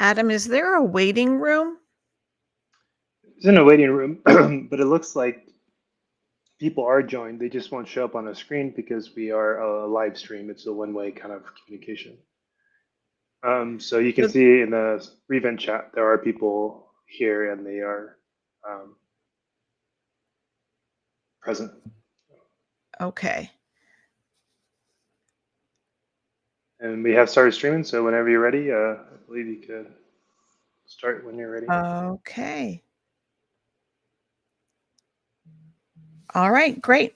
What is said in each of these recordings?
Adam, is there a waiting room? It's in a waiting room, but it looks like people are joined. They just won't show up on a screen because we are a live stream. It's a one-way kind of communication. So you can So- see in the revent chat there are people here and they are um, present. Okay. And we have started streaming, so whenever you're ready, I believe you could start when you're ready. Okay. All right, great.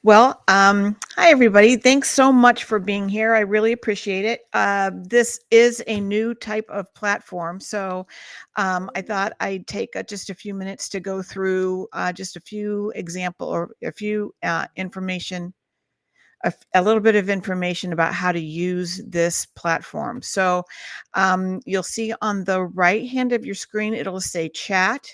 Well, hi everybody. Thanks so much for being here. I really appreciate it. This is a new type of platform, so I thought I'd take just a few minutes to go through just a few example or a few information a little bit of information about how to use this platform. So you'll see on the right hand of your screen, it'll say chat.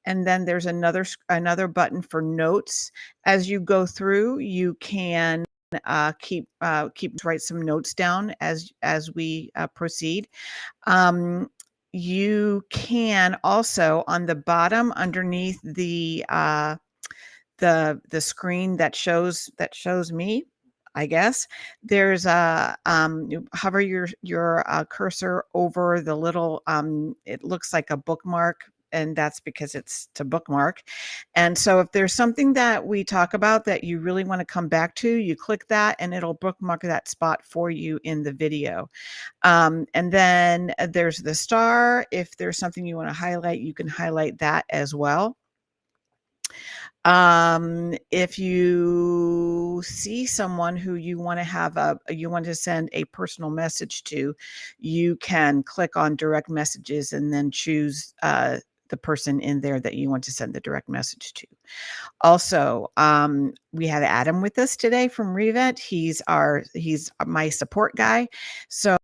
And then there's another button for notes. As you go through, you can keep write some notes down as we proceed. You can also on the bottom underneath the screen that shows me, I guess, there's you hover your cursor over the little it looks like a bookmark, and that's because it's to bookmark. And so if there's something that we talk about that you really want to come back to, you click that and it'll bookmark that spot for you in the video. And then there's the star. If there's something you want to highlight, you can highlight that as well. If you see someone who you want to send a personal message to, you can click on direct messages and then choose the person in there that you want to send the direct message to. Also, we have Adam with us today from Revent. He's my support guy. So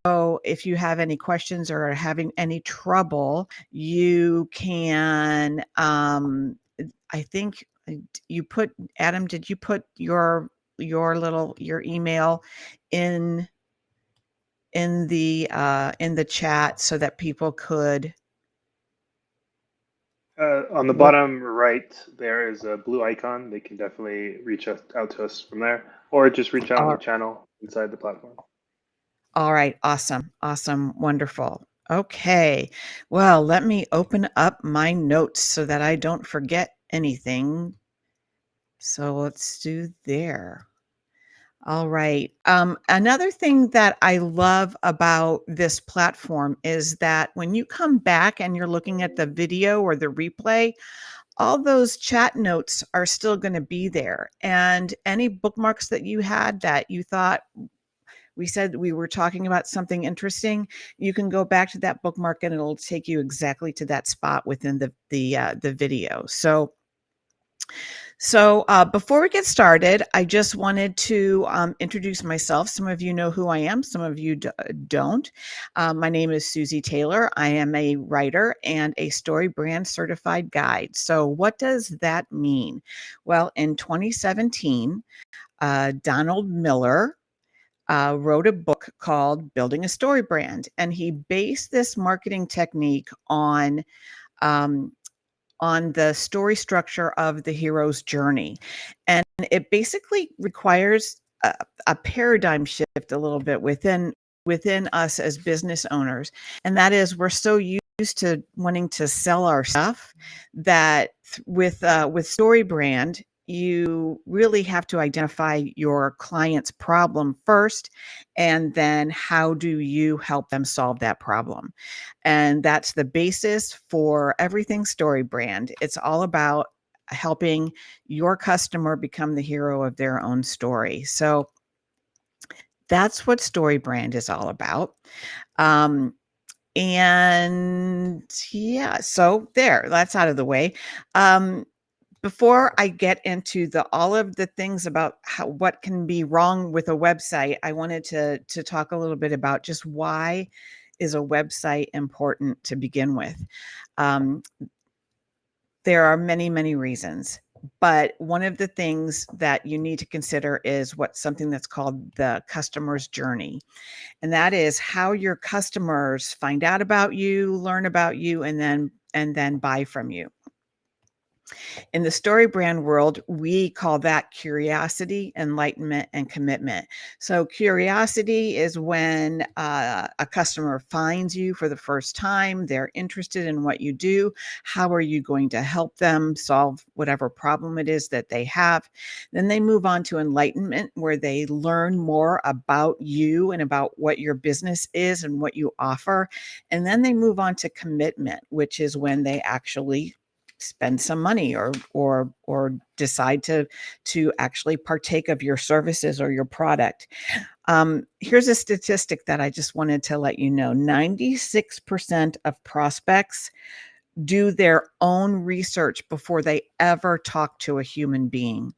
if you have any questions or are having any trouble, you can, I think you put, Adam, did you put your email in the chat so that people could On the look? bottom right, there is a blue icon. They can definitely reach out to us from there, or just reach out in the channel inside the platform. All right. Awesome. Awesome. Wonderful. Okay. Well, let me open up my notes so that I don't forget anything. So let's do there. All right. Another thing that I love about this platform is that when you come back and you're looking at the video or the replay, all those chat notes are still going to be there. And any bookmarks that you had that you thought we said we were talking about something interesting, you can go back to that bookmark and it'll take you exactly to that spot within the video. So before we get started, I just wanted to introduce myself. Some of you know who I am, some of you don't. My name is Susie Taylor. I am a writer and a story brand certified guide. So what does that mean? Well, in 2017, Donald Miller wrote a book called Building a Story Brand, and he based this marketing technique um, on the story structure of the hero's journey. And it basically requires a paradigm shift a little bit within us as business owners. And that is, we're so used to wanting to sell our stuff that with Story Brand, you really have to identify your client's problem first, and then how do you help them solve that problem. And that's the basis for everything Story Brand. It's all about helping your customer become the hero of their own story. So that's what Story Brand is all about. And yeah, so that's out of the way. Before I get into all of the things about what can be wrong with a website, I wanted to talk a little bit about just why is a website important to begin with. There are many, many reasons. But one of the things that you need to consider is what something that's called the customer's journey. And that is how your customers find out about you, learn about you, and then buy from you. In the story brand world, we call that curiosity, enlightenment, and commitment. So, curiosity is when a customer finds you for the first time, they're interested in what you do. How are you going to help them solve whatever problem it is that they have? Then they move on to enlightenment, where they learn more about you and about what your business is and what you offer. And then they move on to commitment, which is when they actually spend some money or decide to actually partake of your services or your product. Here's a statistic that I just wanted to let you know. 96% of prospects do their own research before they ever talk to a human being.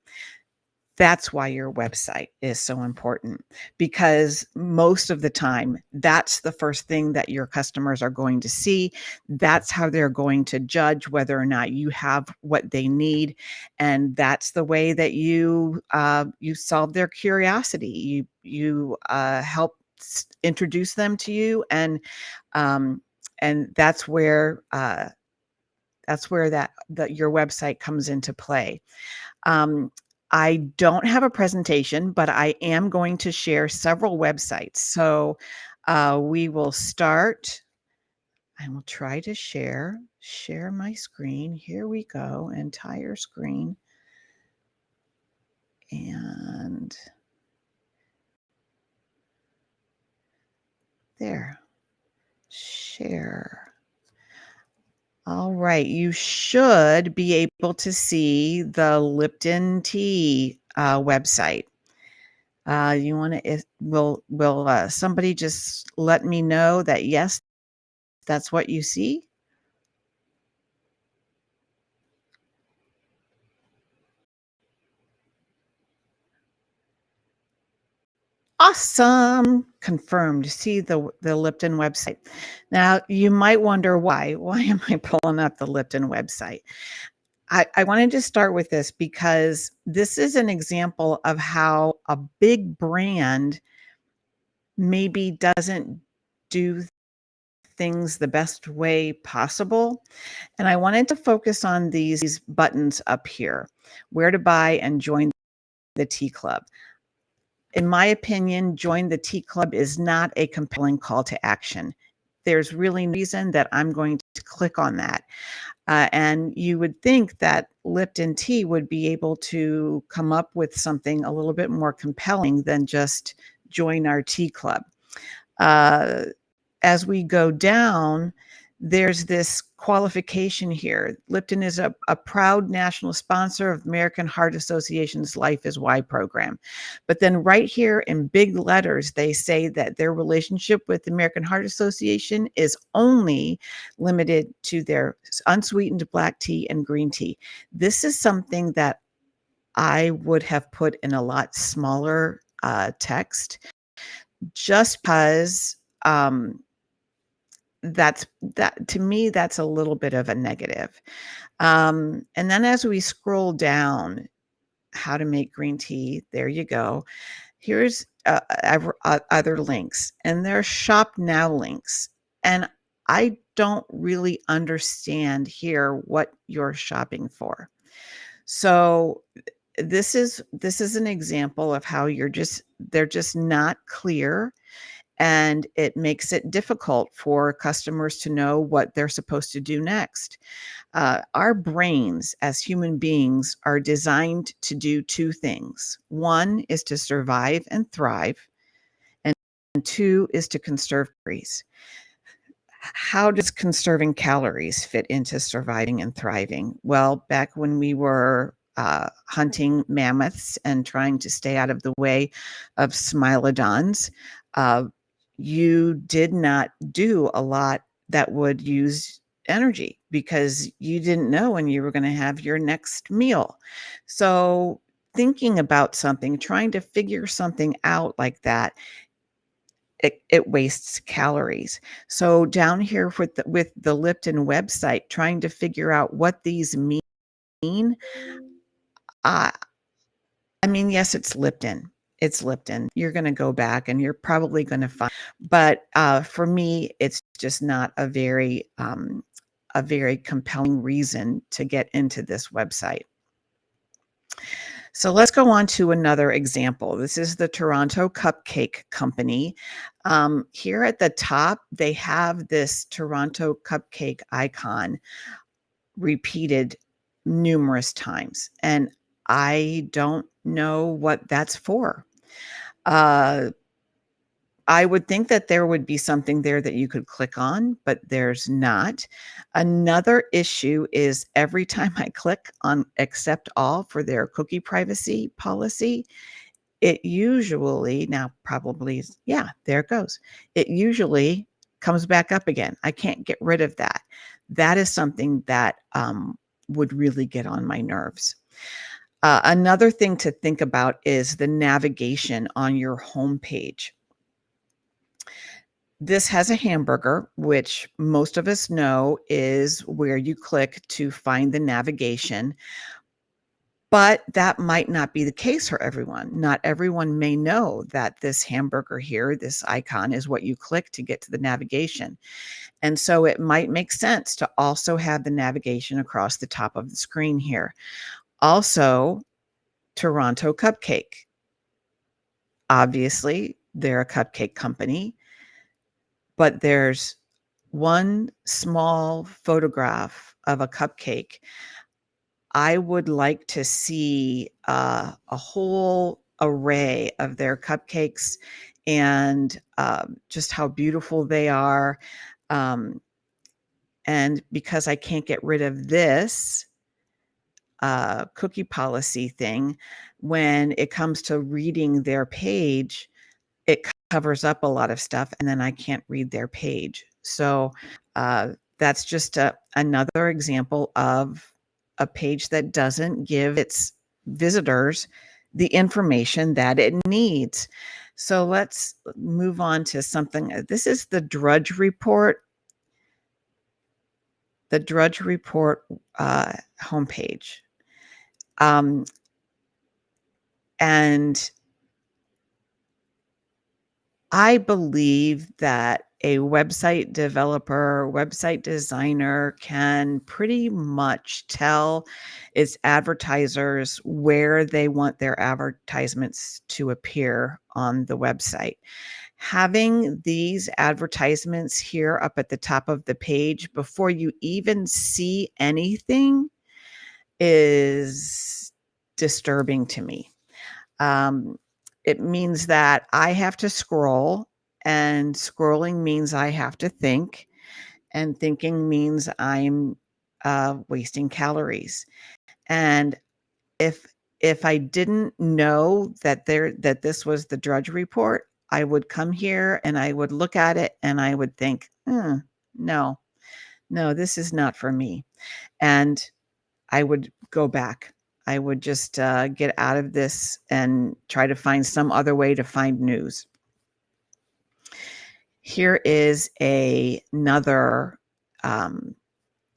That's why your website is so important, because most of the time, that's the first thing that your customers are going to see. That's how they're going to judge whether or not you have what they need, and that's the way that you solve their curiosity. You help introduce them to you, um, and that's where that your website comes into play. Um, I don't have a presentation, but I am going to share several websites. So we will start. I will try to share my screen. Here we go, entire screen. And there, share. All right, you should be able to see the Lipton Tea website. You want to? Will somebody just let me know that yes, that's what you see? Awesome. Confirmed. See the Lipton website. Now, you might wonder why. Why am I pulling up the Lipton website? I wanted to start with this because this is an example of how a big brand maybe doesn't do things the best way possible. And I wanted to focus on these buttons up here, where to buy and join the Tea Club. In my opinion, join the Tea Club is not a compelling call to action. There's really no reason that I'm going to click on that. And you would think that Lipton Tea would be able to come up with something a little bit more compelling than just join our tea club. Uh, as we go down, there's this qualification here. Lipton is a proud national sponsor of American Heart Association's Life is Why program. But then right here in big letters, they say that their relationship with the American Heart Association is only limited to their unsweetened black tea and green tea. This is something that I would have put in a lot smaller text, just because that to me, that's a little bit of a negative. And then as we scroll down, how to make green tea, there you go. Here's other links, and there are shop now links. And I don't really understand here what you're shopping for. So this is an example of how they're just not clear, and it makes it difficult for customers to know what they're supposed to do next. Our brains as human beings are designed to do two things. One is to survive and thrive, and two is to conserve calories. How does conserving calories fit into surviving and thriving? Well, back when we were hunting mammoths and trying to stay out of the way of smilodons, uh, you did not do a lot that would use energy because you didn't know when you were going to have your next meal. So, thinking about something, trying to figure something out like that, it wastes calories. So down here with the Lipton website, trying to figure out what these mean, I I mean, yes, it's Lipton. It's Lipton. You're gonna go back and you're probably gonna find, but, for me, it's just not a very compelling reason to get into this website. So let's go on to another example. This is the Toronto Cupcake Company. Here at the top, they have this Toronto Cupcake icon repeated numerous times, and I don't know what that's for. Uh, I would think that there would be something there that you could click on, but there's not. Another issue is every time I click on accept all for their cookie privacy policy, it usually, now probably, yeah, there it goes. It usually comes back up again. I can't get rid of that. That is something that would really get on my nerves. Another thing to think about is the navigation on your homepage. This has a hamburger, which most of us know is where you click to find the navigation, but that might not be the case for everyone. Not everyone may know that this hamburger here, this icon, is what you click to get to the navigation. And so it might make sense to also have the navigation across the top of the screen here. Also, Toronto Cupcake. Obviously, they're a cupcake company, but there's one small photograph of a cupcake. I would like to see a whole array of their cupcakes and just how beautiful they are. Um, and because I can't get rid of this cookie policy thing, when it comes to reading their page, it covers up a lot of stuff and then I can't read their page. So that's just another example of a page that doesn't give its visitors the information that it needs. So let's move on to something. This is the Drudge Report homepage. And I believe that a website developer, website designer can pretty much tell its advertisers where they want their advertisements to appear on the website. Having these advertisements here up at the top of the page before you even see anything is disturbing to me. Um, it means that I have to scroll, and scrolling means I have to think, and thinking means I'm wasting calories. And if I didn't know that this was the Drudge Report, I would come here and I would look at it and I would think, no, no, this is not for me. And I would go back. I would just get out of this and try to find some other way to find news. Here is another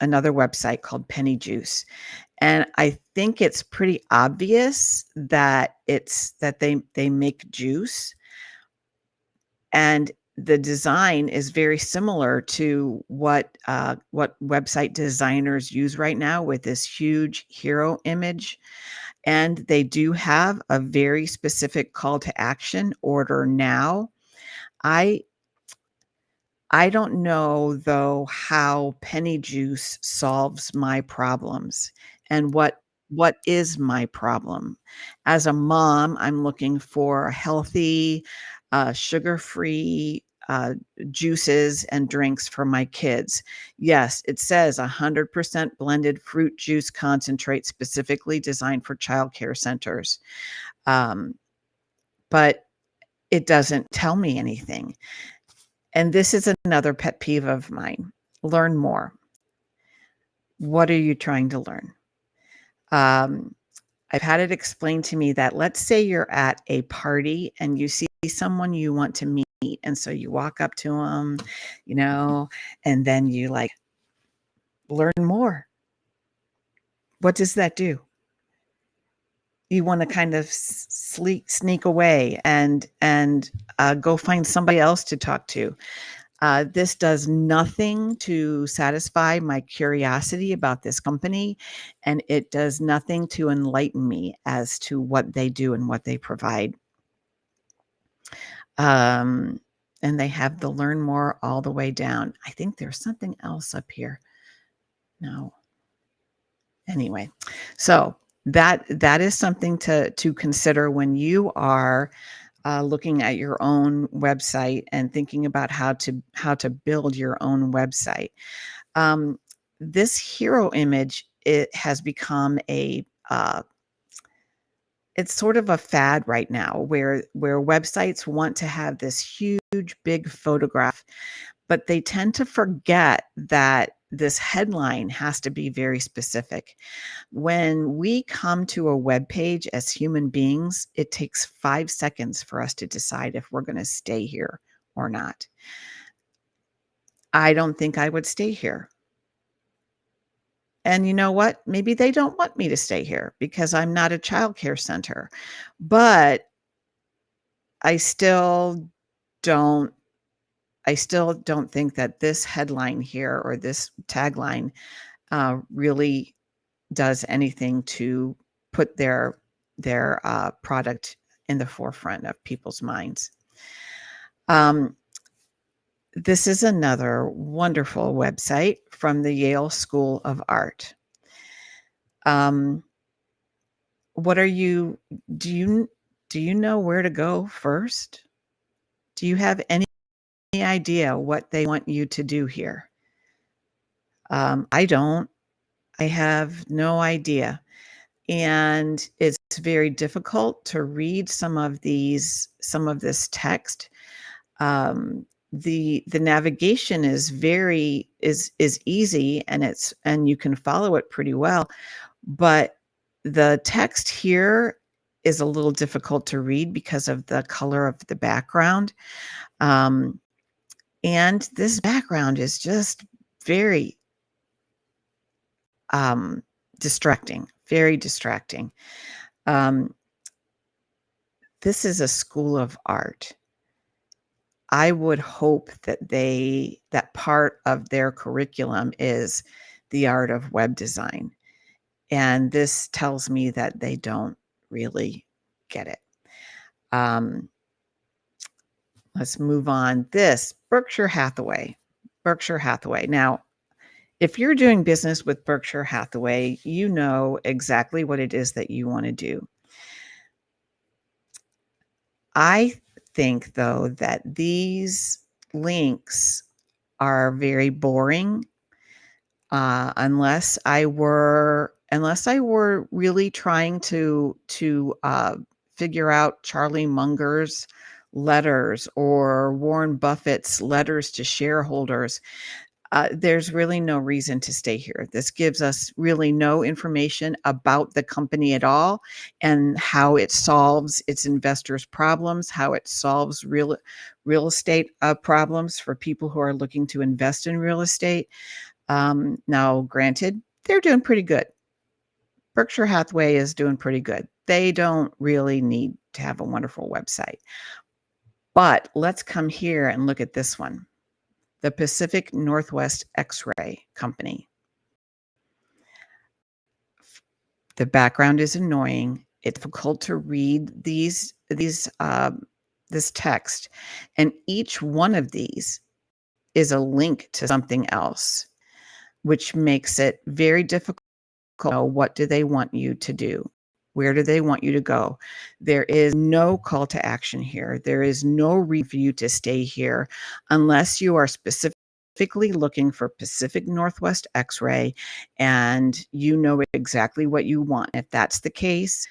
website called Penny Juice, and I think it's pretty obvious that they make juice, and the design is very similar to what website designers use right now with this huge hero image. And they do have a very specific call to action, order now. I I don't know though how penny juice solves my problems and what is my problem. As a mom, I'm looking for healthy, sugar-free juices and drinks for my kids. Yes, it says 100% blended fruit juice concentrate specifically designed for childcare centers. Um, but it doesn't tell me anything. And this is another pet peeve of mine. Learn more. What are you trying to learn? Um, I've had it explained to me that let's say you're at a party and you see someone you want to meet. And so you walk up to them, and then you like learn more. What does that do? you want to kind of sneak away and go find somebody else to talk to. This does nothing to satisfy my curiosity about this company, and it does nothing to enlighten me as to what they do and what they provide. Um, and they have the learn more all the way down. I think there's something else up here. No. Anyway, so that is something to consider when you are looking at your own website and thinking about how to build your own website. Um, this hero image, it has become it's sort of a fad right now where websites want to have this huge big photograph, but they tend to forget that this headline has to be very specific. When we come to a web page as human beings, it takes 5 seconds for us to decide if we're going to stay here or not. I don't think I would stay here. And you know what? Maybe they don't want me to stay here because I'm not a childcare center. But I still don't I still don't think that this headline here or this tagline really does anything to put their product in the forefront of people's minds. Um, this is another wonderful website from the Yale School of Art. Um, what are you? Do you know where to go first? Do you have any idea what they want you to do here? I don't. I have no idea. And it's very difficult to read some of this text. The navigation is is easy, and you can follow it pretty well, but the text here is a little difficult to read because of the color of the background. Um, and this background is just very um, distracting, very distracting. Um, this is a school of art. I would hope that part of their curriculum is the art of web design. And this tells me that they don't really get it. Um, let's move on. This Berkshire Hathaway. Berkshire Hathaway. Now, if you're doing business with Berkshire Hathaway, you know exactly what it is that you want to do. I think, though, that these links are very boring, unless I were really trying to figure out Charlie Munger's letters or Warren Buffett's letters to shareholders. There's really no reason to stay here. This gives us really no information about the company at all and how it solves its investors' problems, how it solves real estate problems for people who are looking to invest in real estate. Now, granted, they're doing pretty good. Berkshire Hathaway is doing pretty good. They don't really need to have a wonderful website. But let's come here and look at this one, the Pacific Northwest X-ray Company. The background is annoying. It's difficult to read this text, and each one of these is a link to something else, which makes it very difficult to know what do they want you to do. Where do they want you to go? There is no call to action here. There is no reason for you to stay here unless you are specifically looking for Pacific Northwest X-ray and you know exactly what you want. If that's the case,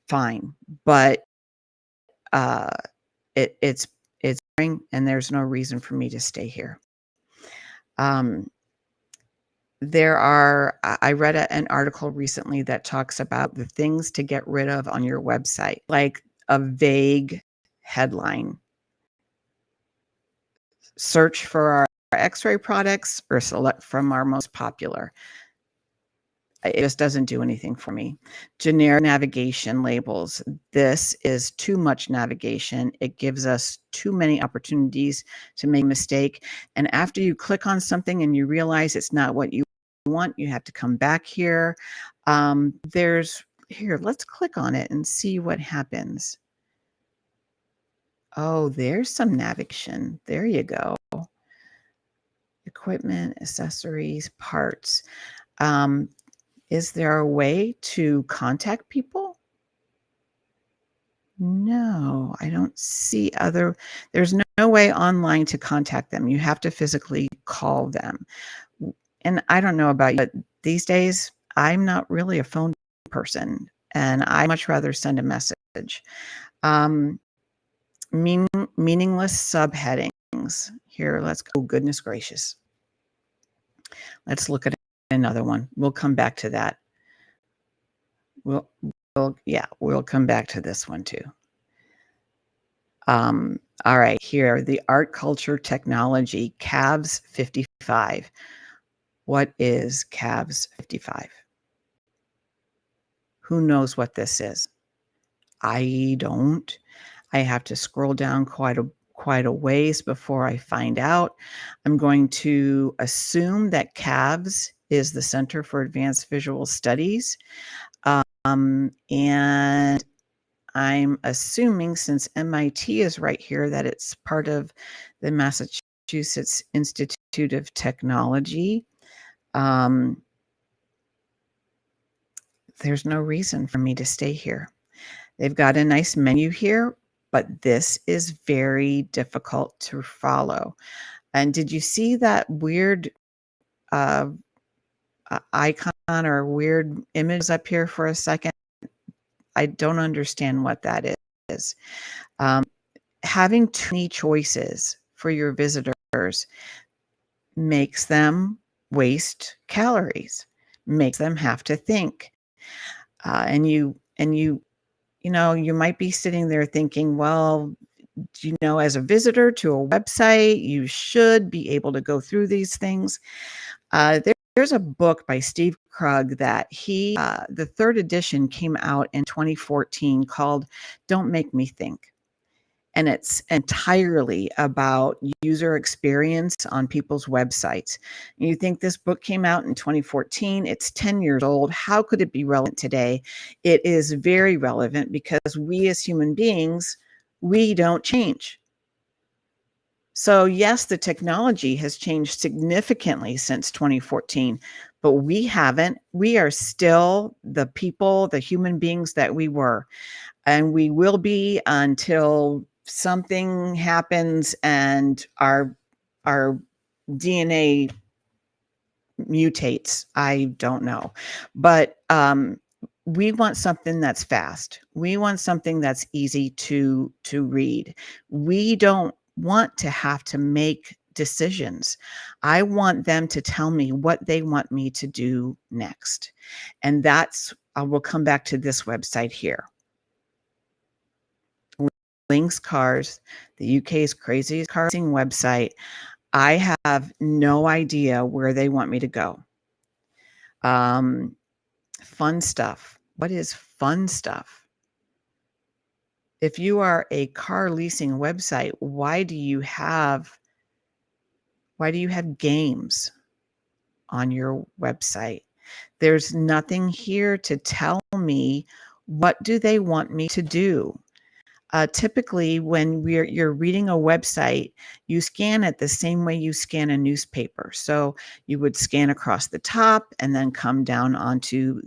fine. But uh, it's boring, and there's no reason for me to stay here. Um, I read an article recently that talks about the things to get rid of on your website, like a vague headline. Search for our X-ray products or select from our most popular. it just doesn't do anything for me. Generic navigation labels. This is too much navigation. It gives us too many opportunities to make a mistake. And after you click on something and you realize it's not what you want, you have to come back here. Here, let's click on it and see what happens. Oh, there's some navigation. There you go. Equipment, accessories, parts. Is there a way to contact people? No, I don't see there's no way online to contact them. You have to physically call them. And I don't know about you, but these days I'm not really a phone person and I much rather send a message. Um, meaningless subheadings. Here, let's go. Oh, goodness gracious. Let's look at another one. We'll come back to that. We'll come back to this one too. All right, here, the art, culture, technology, CAVS 55. What is CAVS 55? Who knows what this is? I don't. I have to scroll down quite a ways before I find out. I'm going to assume that CAVS is the Center for Advanced Visual Studies. And I'm assuming, since MIT is right here, that it's part of the Massachusetts Institute of Technology. There's no reason for me to stay here. They've got a nice menu here, but this is very difficult to follow. And did you see that weird icon or weird image up here for a second? I don't understand what that is. Having too many choices for your visitors makes them waste calories, makes them have to think. And you might be sitting there thinking, well, as a visitor to a website, you should be able to go through these things. There's a book by Steve Krug that the third edition came out in 2014 called Don't Make Me Think. And it's entirely about user experience on people's websites. You think this book came out in 2014, it's 10 years old. How could it be relevant today? It is very relevant because we as human beings, we don't change. So yes, the technology has changed significantly since 2014, but we haven't. We are still the people, the human beings that we were, and we will be until something happens and our DNA mutates. I don't know. But we want something that's fast. We want something that's easy to read. We don't want to have to make decisions. I want them to tell me what they want me to do next. And we'll come back to this website here. Links Cars, the UK's craziest car racing website. I have no idea where they want me to go. Fun stuff. What is fun stuff? If you are a car leasing website, why do you have games on your website? There's nothing here to tell me what do they want me to do. Typically, when you're reading a website, you scan it the same way you scan a newspaper. So you would scan across the top and then come down onto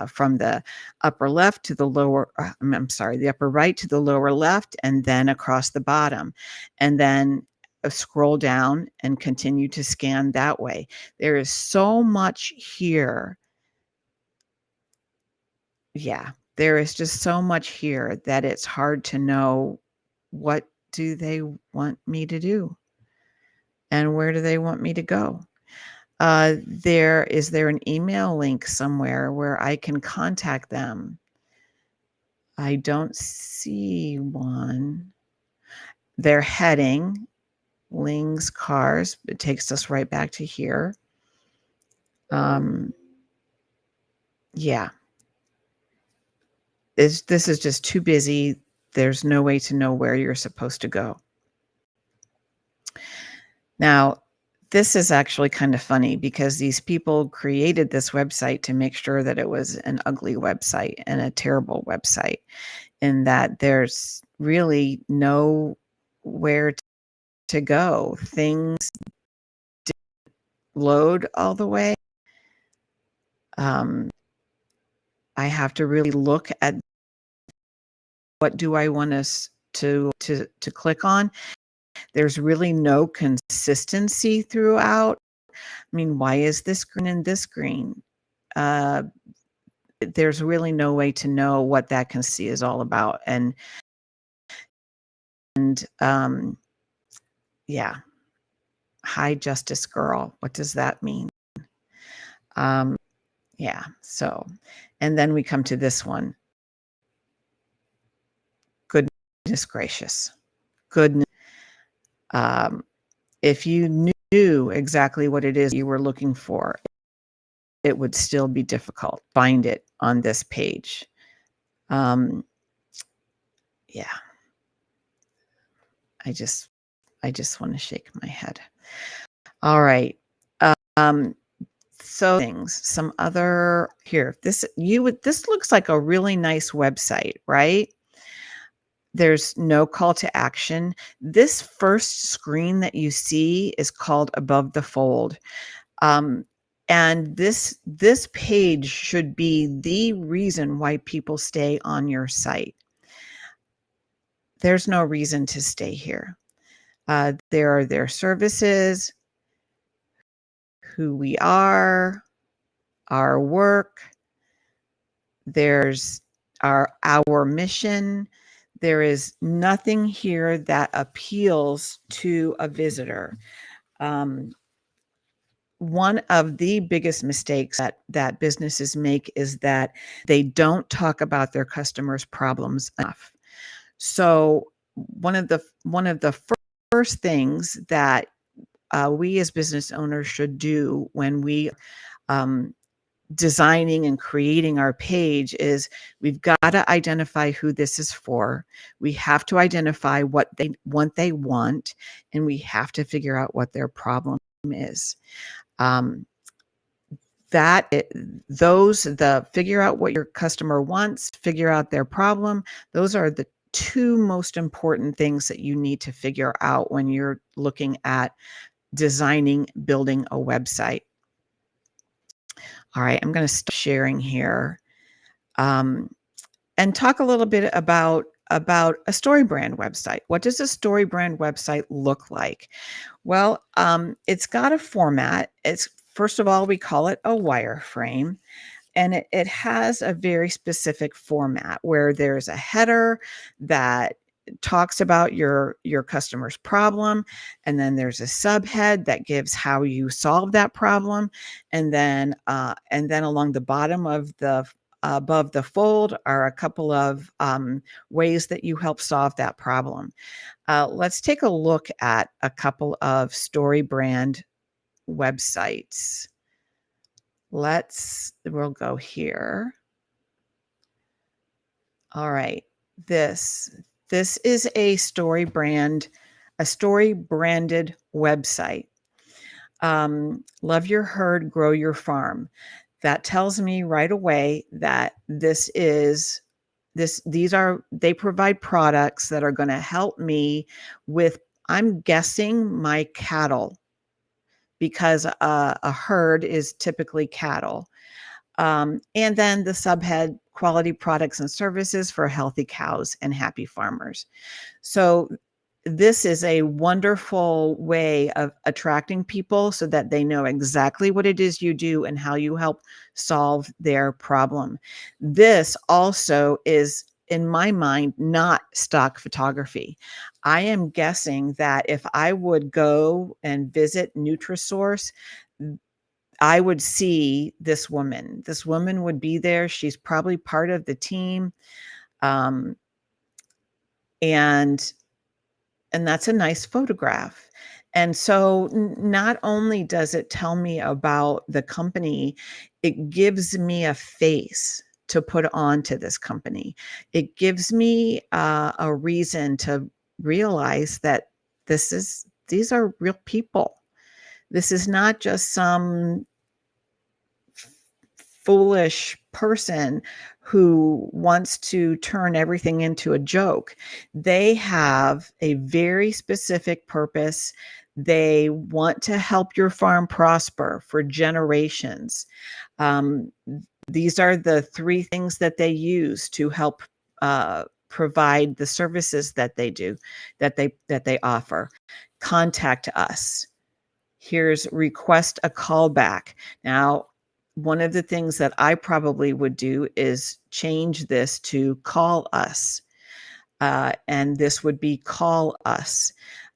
from the upper left to the lower, the upper right to the lower left, and then across the bottom. And then scroll down and continue to scan that way. There is so much here. Yeah, there is just so much here that it's hard to know what do they want me to do and where do they want me to go. Is there an email link somewhere where I can contact them? I don't see one. Their heading, Ling's Cars, it takes us right back to here. Yeah. This is just too busy. There's no way to know where you're supposed to go. Now, this is actually kind of funny because these people created this website to make sure that it was an ugly website and a terrible website, and that there's really nowhere to go. Things load all the way. Um, I have to really look at what do I want us to click on. There's really no consistency throughout. I mean, why is this green and this green? Uh, there's really no way to know what that consistency is all about. And yeah, high justice girl. What does that mean? Um, yeah. So, and then we come to this one. Goodness gracious. Goodness. Um, if you knew exactly what it is you were looking for, it would still be difficult. Find it on this page. Yeah. I just want to shake my head. All right. Um, so things, some other here. This looks like a really nice website, right? There's no call to action. This first screen that you see is called Above the Fold. Um, and this page should be the reason why people stay on your site. There's no reason to stay here. There are their services, who we are, our work, there's our mission. There is nothing here that appeals to a visitor. Um, one of the biggest mistakes that businesses make is that they don't talk about their customers' problems enough. So one of the first things that we as business owners should do when we um, designing and creating our page is we've got to identify who this is for. We have to identify what they want, and we have to figure out what their problem is. Um, the figure out what your customer wants, figure out their problem. Those are the two most important things that you need to figure out when you're looking at designing, building a website. All right, I'm going to stop sharing here. And talk a little bit about a story brand website. What does a story brand website look like? Well, it's got a format. It's first of all, we call it a wireframe, and it has a very specific format where there's a header that talks about your customer's problem, and then there's a subhead that gives how you solve that problem, and then along the bottom of the above the fold are a couple of ways that you help solve that problem. Let's take a look at a couple of story brand websites. We'll go here. All right. This is a story branded website. Love your herd, grow your farm. That tells me right away that they provide products that are going to help me with, I'm guessing, my cattle, because a herd is typically cattle. And then the subhead, quality products and services for healthy cows and happy farmers. So this is a wonderful way of attracting people so that they know exactly what it is you do and how you help solve their problem. This also is, in my mind, not stock photography. I am guessing that if I would go and visit Nutrisource, I would see this woman. This woman would be there. She's probably part of the team. And and that's a nice photograph. And so not only does it tell me about the company, it gives me a face to put onto this company. It gives me a reason to realize that these are real people. This is not just some foolish person who wants to turn everything into a joke. They have a very specific purpose. They want to help your farm prosper for generations. Um, these are the three things that they use to help provide the services that they do, that they offer. Contact us. Here's request a callback. Now, one of the things that I probably would do is change this to call us. And this would be call us.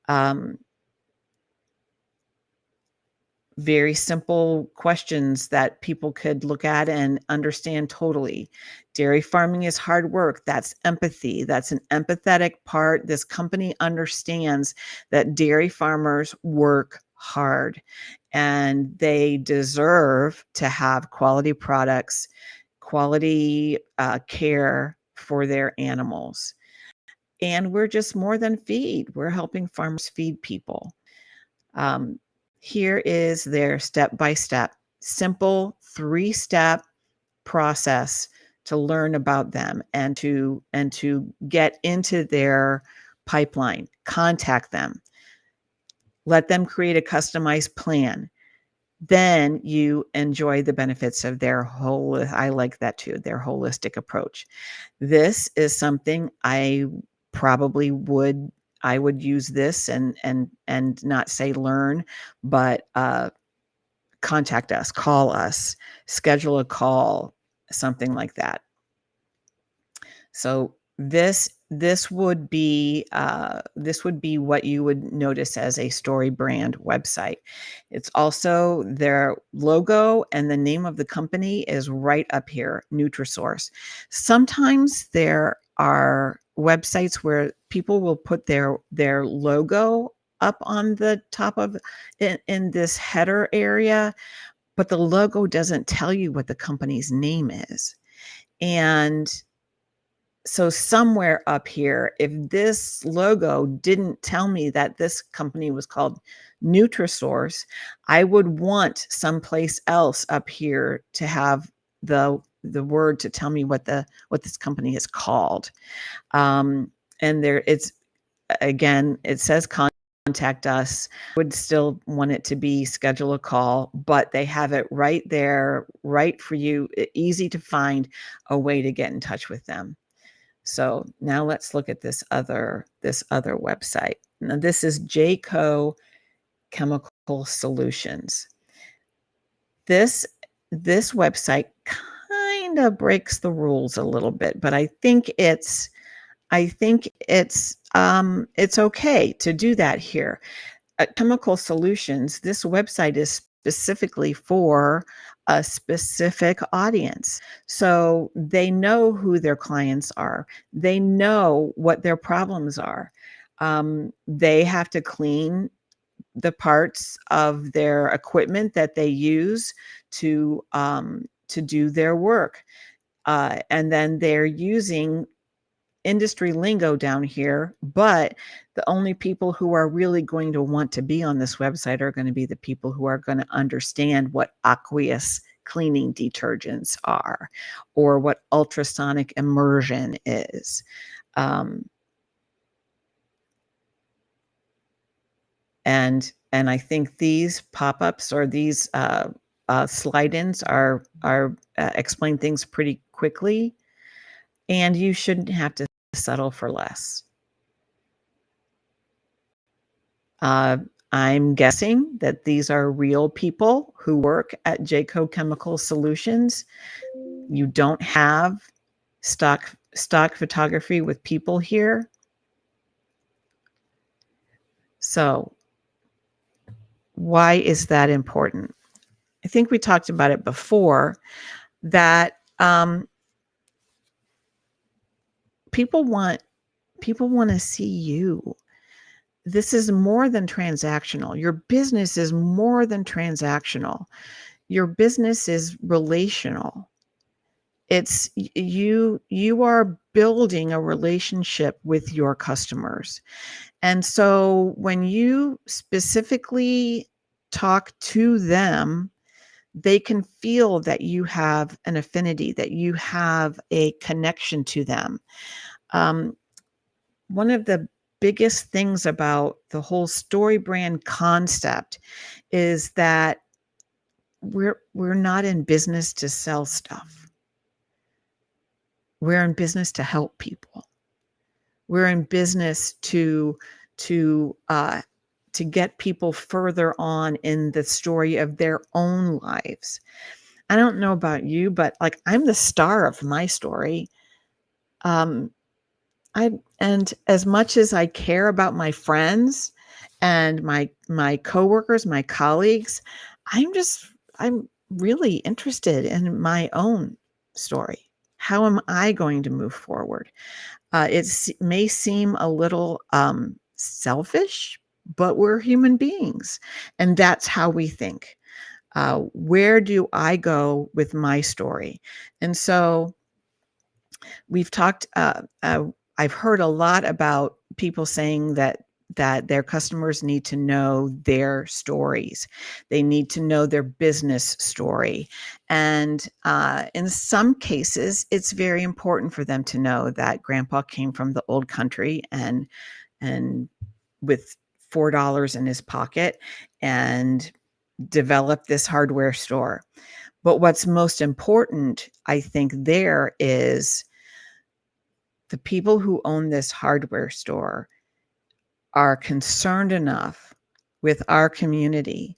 Um, very simple questions that people could look at and understand totally. Dairy farming is hard work. That's empathy. That's an empathetic part. This company understands that dairy farmers work hard and they deserve to have quality products, quality care for their animals. And we're just more than feed. We're helping farmers feed people. Um, Here is their step-by-step, simple 3-step process to learn about them and to get into their pipeline. Contact them. Let them create a customized plan. Then you enjoy the benefits of their whole, I like that too, their holistic approach. This is something probably would I would use this and not say learn, but contact us, call us, schedule a call, something like that. So this would be what you would notice as a story brand website. It's also their logo and the name of the company is right up here, Nutrisource. Sometimes there are websites where people will put their logo up on the top of in this header area, but the logo doesn't tell you what the company's name is. And so somewhere up here, if this logo didn't tell me that this company was called Nutrisource, I would want someplace else up here to have the word to tell me what this company is called. And there it's again, it says contact us. Would still want it to be schedule a call, but they have it right there, right for you, easy to find a way to get in touch with them. So now let's look at this other website. Now this is Jayco Chemical Solutions. This website kind of breaks the rules a little bit, but I think it's okay to do that here. At Chemical Solutions, this website is specifically for a specific audience. So they know who their clients are. They know what their problems are. They have to clean the parts of their equipment that they use to do their work. And then they're using industry lingo down here, but the only people who are really going to want to be on this website are going to be the people who are going to understand what aqueous cleaning detergents are or what ultrasonic immersion is. Um, and I think these pop-ups or these slide-ins are explain things pretty quickly, and you shouldn't have to settle for less. Uh, I'm guessing that these are real people who work at Jayco Chemical Solutions. You don't have stock photography with people here. So why is that important? I think we talked about it before that people want to see you. this is more than transactional. Your business is more than transactional. Your business is relational. It's you are building a relationship with your customers. And so when you specifically talk to them, they can feel that you have an affinity, that you have a connection to them. Um, One of the biggest things about the whole story brand concept is that we're not in business to sell stuff. We're in business to help people. We're in business to to get people further on in the story of their own lives. I don't know about you, but like I'm the star of my story. Um, I and as much as I care about my friends and my coworkers, my colleagues, I'm really interested in my own story. How am I going to move forward? May seem a little selfish, but we're human beings, and that's how we think. Where do I go with my story? And so we've talked. I've heard a lot about people saying that their customers need to know their stories. They need to know their business story. And in some cases, it's very important for them to know that grandpa came from the old country and with $4 in his pocket and developed this hardware store. But what's most important, I think, there is the people who own this hardware store are concerned enough with our community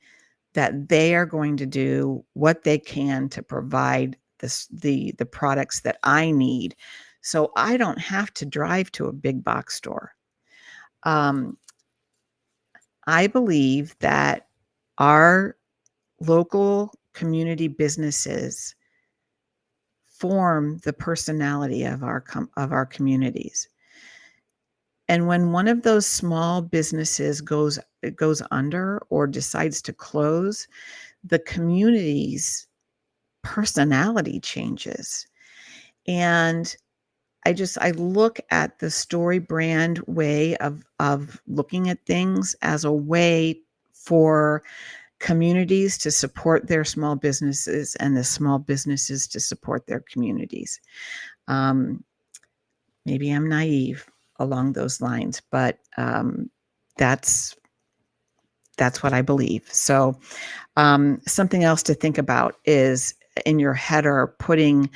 that they are going to do what they can to provide the products that I need, so I don't have to drive to a big box store. Um, I believe that our local community businesses form the personality of our communities. And when one of those small businesses goes under or decides to close, the community's personality changes. And I look at the story brand way of looking at things as a way for communities to support their small businesses and the small businesses to support their communities. Um, Maybe I'm naive along those lines, but that's that's what I believe. So something else to think about is in your header putting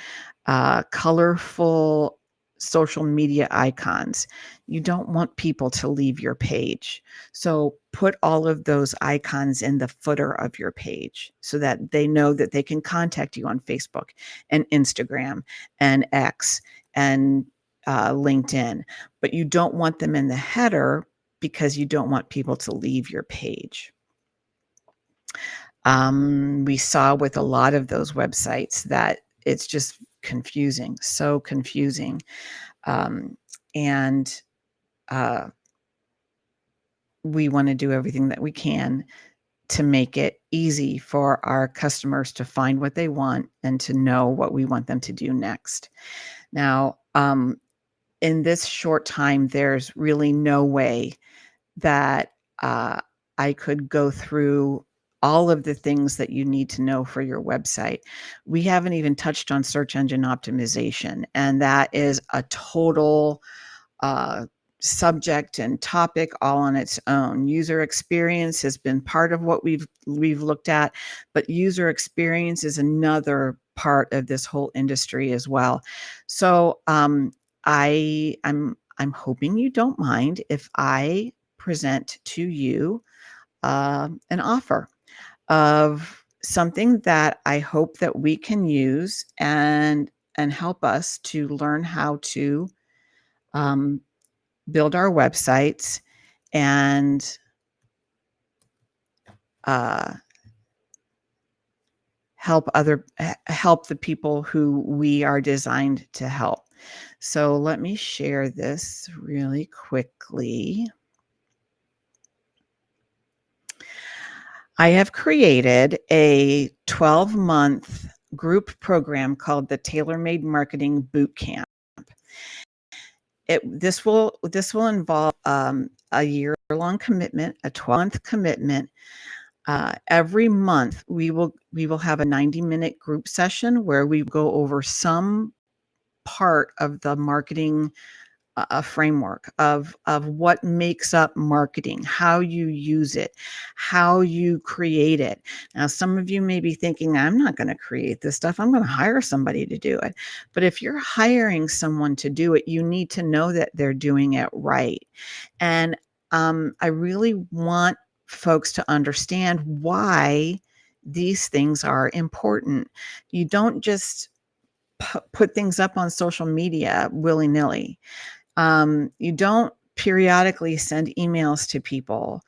colorful social media icons. You don't want people to leave your page. So put all of those icons in the footer of your page so that they know that they can contact you on Facebook and Instagram and X and LinkedIn. But you don't want them in the header because you don't want people to leave your page. We saw with a lot of those websites that it's just confusing, so confusing. Um, and uh, we want to do everything that we can to make it easy for our customers to find what they want and to know what we want them to do next. Now, in this short time, there's really no way that I could go through all of the things that you need to know for your website. We haven't even touched on search engine optimization, and that is a total uh, subject and topic all on its own. User experience has been part of what we've looked at, but user experience is another part of this whole industry as well. So I'm hoping you don't mind if I present to you an offer of something that I hope that we can use and help us to learn how to um, build our websites and uh, help the people who we are designed to help. So let me share this really quickly. I have created a 12-month group program called the Tailor Made Marketing Boot Camp. This will involve a year-long commitment, a 12-month commitment. Every month, we will have a 90-minute group session where we go over some part of the marketing a framework of what makes up marketing, how you use it, how you create it. Now, some of you may be thinking, I'm not going to create this stuff. I'm going to hire somebody to do it. But if you're hiring someone to do it, you need to know that they're doing it right. And I really want folks to understand why these things are important. You don't just put things up on social media willy-nilly. You don't periodically send emails to people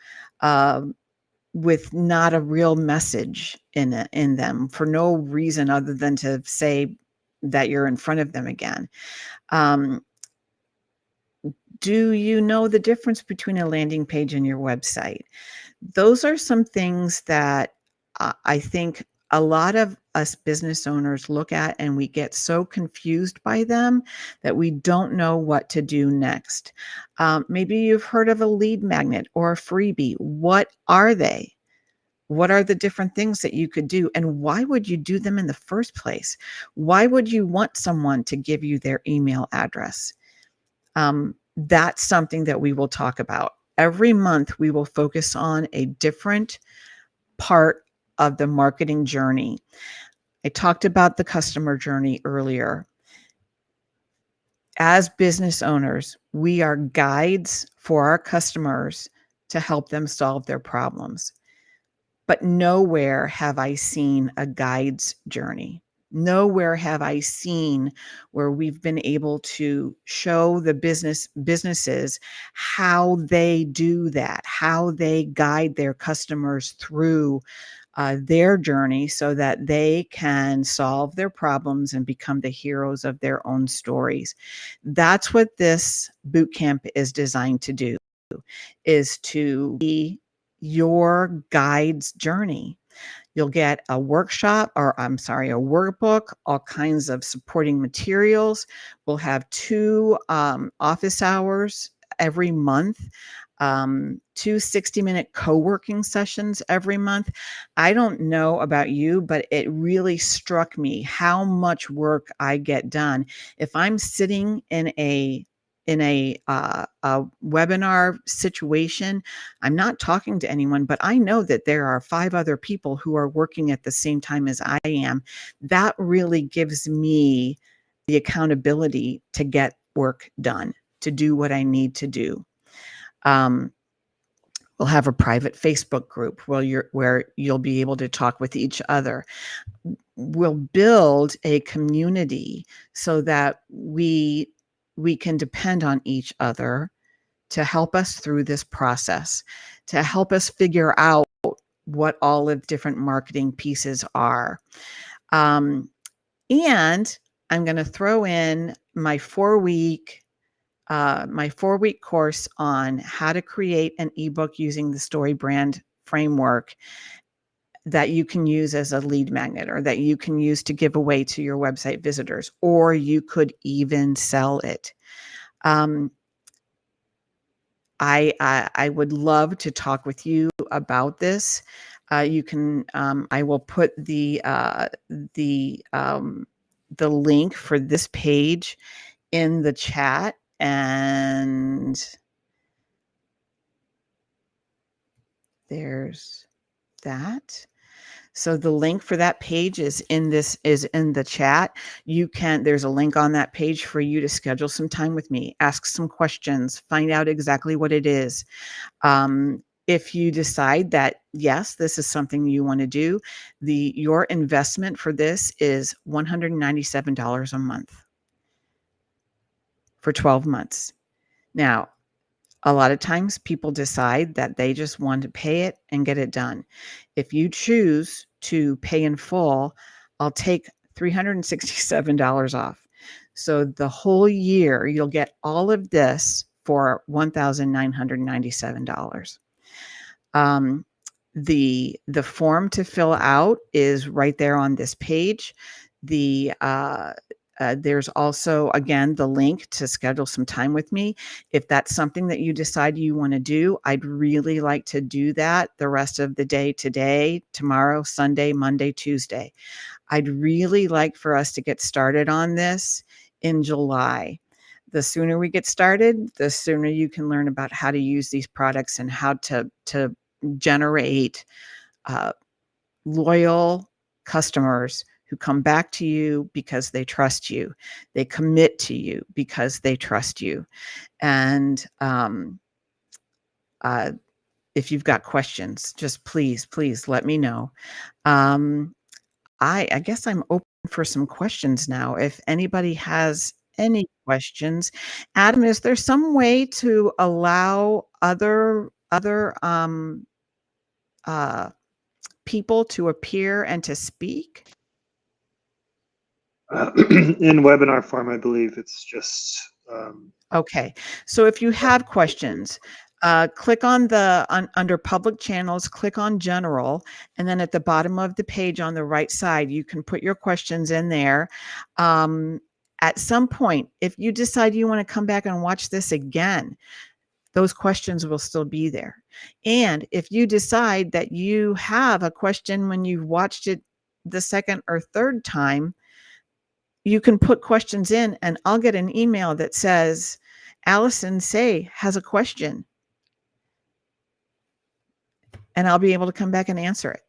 with not a real message in them for no reason other than to say that you're in front of them again. Um, do you know the difference between a landing page and your website? Those are some things that I think a lot of us business owners look at and we get so confused by them that we don't know what to do next. Maybe you've heard of a lead magnet or a freebie. What are they? What are the different things that you could do? And why would you do them in the first place? Why would you want someone to give you their email address? That's something that we will talk about. Every month, we will focus on a different part of the marketing journey. I talked about the customer journey earlier. As business owners, we are guides for our customers to help them solve their problems. But nowhere have I seen a guide's journey. Nowhere have I seen where we've been able to show the businesses how they do that, how they guide their customers through their journey so that they can solve their problems and become the heroes of their own stories. That's what this boot camp is designed to do, is to be your guide's journey. You'll get a workshop, or I'm sorry, a workbook, all kinds of supporting materials. We'll have 2 office hours every month, 2 60-minute co-working sessions every month. I don't know about you, but it really struck me how much work I get done if I'm sitting in a webinar situation. I'm not talking to anyone, but I know that there are 5 other people who are working at the same time as I am. That really gives me the accountability to get work done, to do what I need to do. Um, we'll have a private Facebook group where you'll be able to talk with each other. We'll build a community so that we can depend on each other to help us through this process, to help us figure out what all of different marketing pieces are. Um, and I'm going to throw in my 4-week course on how to create an ebook using the story brand framework that you can use as a lead magnet, or that you can use to give away to your website visitors, or you could even sell it. I would love to talk with you about this. You can. I will put the link for this page in the chat, and there's that. So the link for that page is in the chat. There's a link on that page for you to schedule some time with me, ask some questions, find out exactly what it is. If you decide that, yes, this is something you want to do, your investment for this is $197 a month for 12 months. Now, a lot of times people decide that they just want to pay it and get it done. If you choose to pay in full, I'll take $367 off. So the whole year, you'll get all of this for $1,997. Um, The form to fill out is right there on this page. There's also, again, the link to schedule some time with me. If that's something that you decide you want to do, I'd really like to do that the rest of the day today, tomorrow, Sunday, Monday, Tuesday. I'd really like for us to get started on this in July. The sooner we get started, the sooner you can learn about how to use these products and how to generate uh, loyal customers who come back to you because they trust you. They commit to you because they trust you. And uh, if you've got questions, just please let me know. Um, I guess I'm open for some questions now. If anybody has any questions, Adam, is there some way to allow other uh, people to appear and to speak? In webinar form, I believe it's just Okay, so if you have hopefully. questions, click on under public channels, click on general, and then at the bottom of the page on the right side, you can put your questions in there. Um, at some point, if you decide you want to come back and watch this again, those questions will still be there. And if you decide that you have a question when you've watched it the second or third time, you can put questions in and I'll get an email that says, Allison Say has a question, and I'll be able to come back and answer it.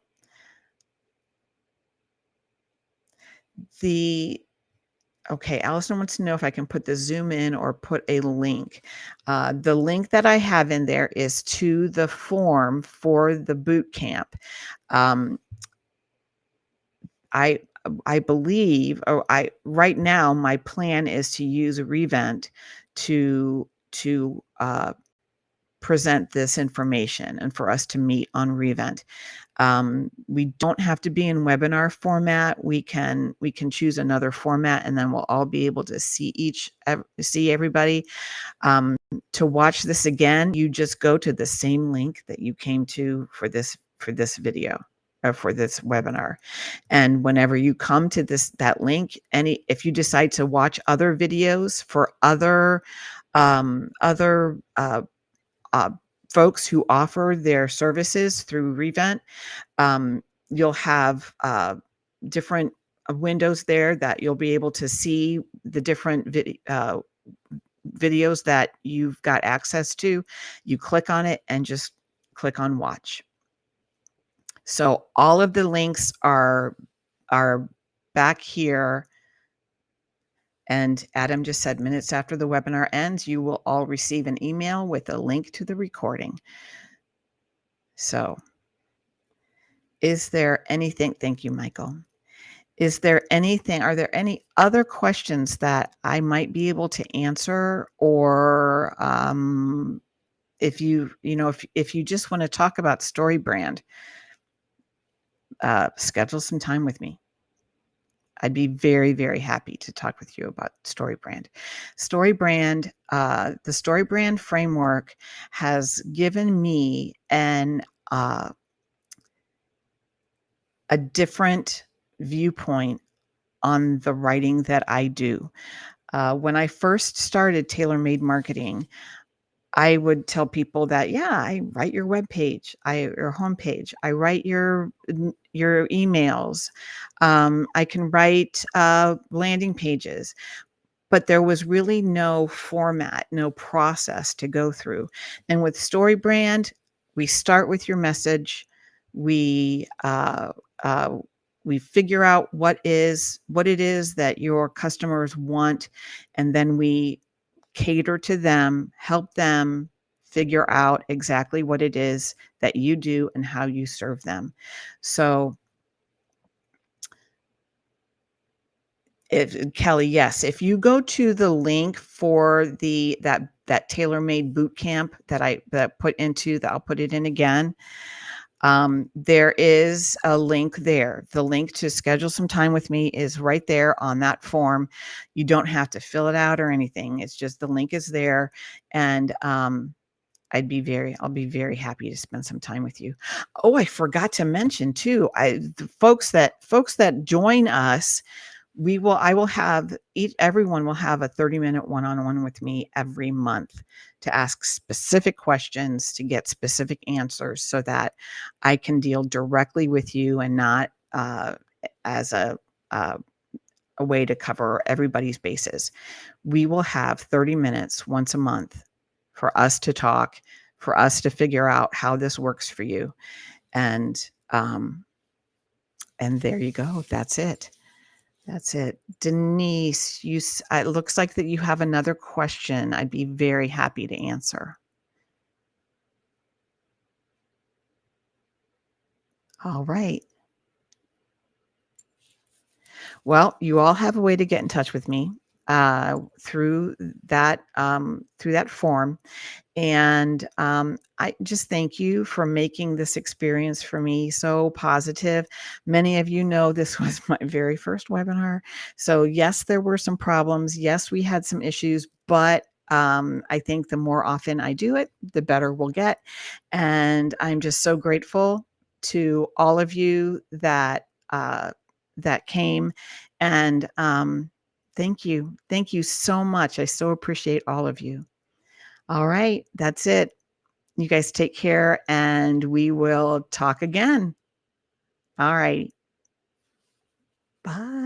Okay, Allison wants to know if I can put the Zoom in or put a link. The link that I have in there is to the form for the boot camp. Um, I I believe, or I right now my plan is to use Revent to present this information and for us to meet on Revent. We don't have to be in webinar format. We can choose another format, and then we'll all be able to see everybody. To watch this again, you just go to the same link that you came to for this video or for this webinar. And whenever you come to that link, if you decide to watch other videos for other uh, folks who offer their services through Revent, you'll have different windows there that you'll be able to see the different videos that you've got access to. You click on it and just click on watch. So all of the links are back here. And Adam just said minutes after the webinar ends, you will all receive an email with a link to the recording. So is there anything? Thank you, Michael. Are there any other questions that I might be able to answer? Or if if you just want to talk about StoryBrand, schedule some time with me. I'd be very, very happy to talk with you about StoryBrand. StoryBrand, the StoryBrand framework has given me a different viewpoint on the writing that I do. When I first started tailor-made marketing, I would tell people that, yeah, I write your webpage, your homepage, I write your emails, I can write landing pages, but there was really no format, no process to go through. And with StoryBrand, we start with your message, we uh, we figure out what it is that your customers want, and then we cater to them, help them figure out exactly what it is that you do and how you serve them. So Kelly, yes, if you go to the link for that tailor-made boot camp that put into that, I'll put it in again. There is a link there. The link to schedule some time with me is right there on that form. You don't have to fill it out or anything. It's just the link is there. And I'll be very happy to spend some time with you. Oh, I forgot to mention too, the folks that join us, I will have everyone will have a 30-minute one-on-one with me every month to ask specific questions, to get specific answers so that I can deal directly with you and not as uh, a way to cover everybody's bases. We will have 30 minutes once a month for us to talk, for us to figure out how this works for you. And um, and there you go. That's it. That's it. Denise, it looks like that you have another question. I'd be very happy to answer. All right. Well, you all have a way to get in touch with me through that form. And I just thank you for making this experience for me so positive. Many of you know this was my very first webinar. So, yes, there were some problems. Yes, we had some issues, but I think the more often I do it, the better we'll get. And I'm just so grateful to all of you that came. And thank you. Thank you so much. I so appreciate all of you. All right, that's it. You guys take care and we will talk again. All right. Bye.